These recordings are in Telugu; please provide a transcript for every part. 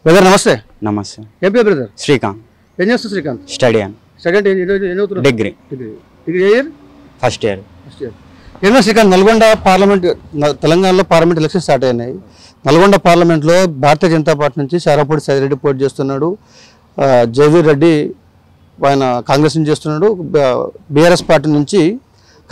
బ్రదర్ నమస్తే. నమస్తే. ఏం పేరు బ్రదర్? శ్రీకాంత్. ఏం చేస్తావు శ్రీకాంత్? స్టడీ అంటే ఏం చదువుతున్నావు? డిగ్రీ ఏ ఇయర్? First year. ఏమో శ్రీకాంత్, నల్గొండ పార్లమెంట్, తెలంగాణలో పార్లమెంట్ ఎలక్షన్ స్టార్ట్ అయినాయి. నల్గొండ పార్లమెంట్లో భారతీయ జనతా పార్టీ నుంచి సారాపూడి సైదిరెడ్డి పోటీ చేస్తున్నాడు. జయవీర్ రెడ్డి ఆయన కాంగ్రెస్ నుంచి చేస్తున్నాడు. బీఆర్ఎస్ పార్టీ నుంచి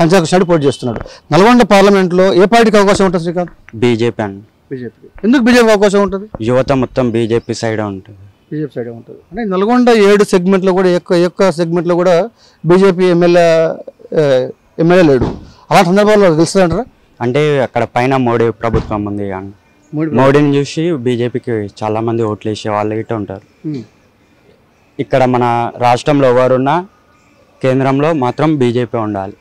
కంచా కృష్ణారెడ్డి పోటీ చేస్తున్నాడు. నల్గొండ పార్లమెంట్లో ఏ పార్టీకి అవకాశం ఉంటుంది శ్రీకాంత్? బీజేపీ అండి. బీజేపీ. ఎందుకు బీజేపీ అవకాశం ఉంటుంది? యువత మొత్తం బీజేపీ సైడ్ ఉంటుంది. బీజేపీ సైడ్ ఉంటుంది అంటే నల్గొండ 7 సెగ్మెంట్లో కూడా ఎక్కువ సెగ్మెంట్లో కూడా బీజేపీ ఎమ్మెల్యే లేడు. అలాంటి సందర్భాల్లో తెలుస్తుందంటారా? అంటే అక్కడ పైన మోడీ ప్రభుత్వం ఉంది కానీ మోడీని చూసి బీజేపీకి చాలా మంది ఓట్లు వేసే వాళ్ళు ఇట్లా ఉంటారు. ఇక్కడ మన రాష్ట్రంలో ఎవరున్నా కేంద్రంలో మాత్రం బీజేపీ ఉండాలి.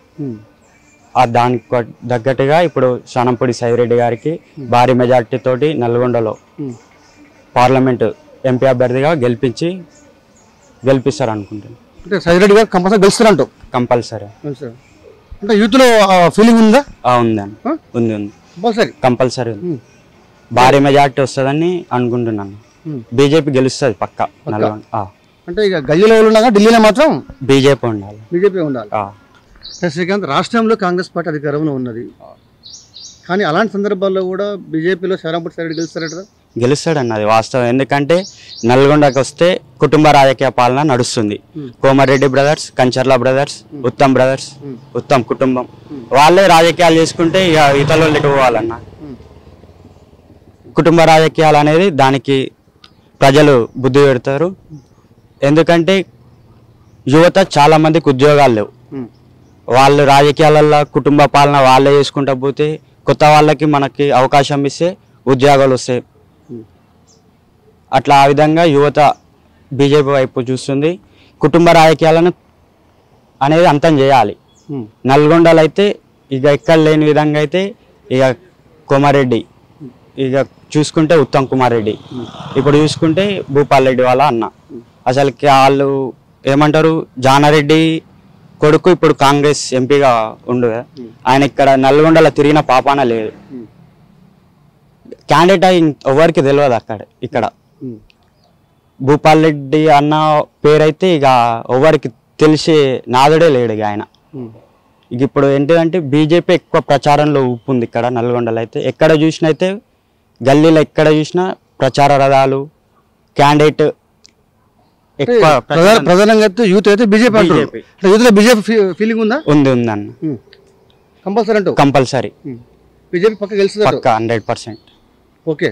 దానికి తగ్గట్టుగా ఇప్పుడు శానంపూడి సైదిరెడ్డి గారికి భారీ మెజార్టీ తోటి నల్గొండలో పార్లమెంటు ఎంపీ అభ్యర్థిగా గెలిపిస్తారు అనుకుంటున్నాను. అంటే సైదిరెడ్డి గారు కంపల్సరీ గెలుస్తారంట? కంపల్సరీ. అంటే యూత్లో ఫీలింగ్ ఉందా? ఉందండి, ఉంది కంపల్సరీ ఉంది. భారీ మెజార్టీ వస్తుందని అనుకుంటున్నాను. బీజేపీ గెలుస్తుంది పక్క నల్గొండ. అంటే ఇక గల్లీలో ఉన్నాగా ఢిల్లీలో మాత్రం బీజేపీ ఉండాలి. బీజేపీ ఉండాలి. శ్రీకాంత్, రాష్ట్రంలో కాంగ్రెస్ పార్టీ అధికారంలో ఉన్నది, కానీ అలాంటి సందర్భాల్లో కూడా బీజేపీలో శానంపూడి సైదిరెడ్డి గెలుస్తాడన్న అది వాస్తవం. ఎందుకంటే నల్గొండకి వస్తే కుటుంబ రాజకీయ పాలన నడుస్తుంది. Komareddy brothers, Kancharla brothers, Uttam brothers, Uttam కుటుంబం వాళ్ళే రాజకీయాలు చేసుకుంటే ఇక ఇతరులు ఎటు పోవాలన్న. కుటుంబ రాజకీయాలు అనేది దానికి ప్రజలు బుద్ధి పెడతారు. ఎందుకంటే యువత చాలా మందికి ఉద్యోగాలు లేవు. వాళ్ళు రాజకీయాలలో కుటుంబ పాలన వాళ్ళే చేసుకుంటా పోతే కొత్త వాళ్ళకి మనకి అవకాశం ఇస్తే ఉద్యోగాలు వస్తాయి. అట్లా ఆ విధంగా యువత బీజేపీ వైపు చూస్తుంది. కుటుంబ రాజకీయాలను అనేది అంతం చేయాలి. నల్గొండలో అయితే ఇక ఎక్కడ లేని విధంగా అయితే ఇక కోమారెడ్డి, ఇక చూసుకుంటే ఉత్తమ్ కుమార్ రెడ్డి, ఇప్పుడు చూసుకుంటే భూపాల్ రెడ్డి వాళ్ళ అన్న. అసలుకి వాళ్ళు ఏమంటారు, జానారెడ్డి కొడుకు ఇప్పుడు కాంగ్రెస్ ఎంపీగా ఉండు. ఆయన ఇక్కడ నల్గొండలో తిరిగిన పాపాన లేదు. క్యాండిడేట్ ఎవరికి తెలియదు ఇక్కడ. భూపాల్ రెడ్డి అన్న పేరైతే ఇక ఎవరికి తెలిసే నాదుడే లేడు ఆయన. ఇక ఇప్పుడు ఏంటిదంటే బీజేపీ ఎక్కువ ప్రచారంలో ఊపు ఉంది ఇక్కడ నల్గొండలో. అయితే ఎక్కడ చూసినా అయితే గల్లీలో ఎక్కడ చూసినా ప్రచార రథాలు, క్యాండిడేట్ ఎక్కువ ప్రధానంగా అయితే యూత్ అయితే బీజేపీ. యూత్ లో బీజేపీ ఫీలింగ్ ఉందా? ఉంది అన్న. కంపల్సరీ అంటూ కంపల్సరీ బీజేపీ పక్క గెలుస్తుంది. పక్క 100%. ఓకే.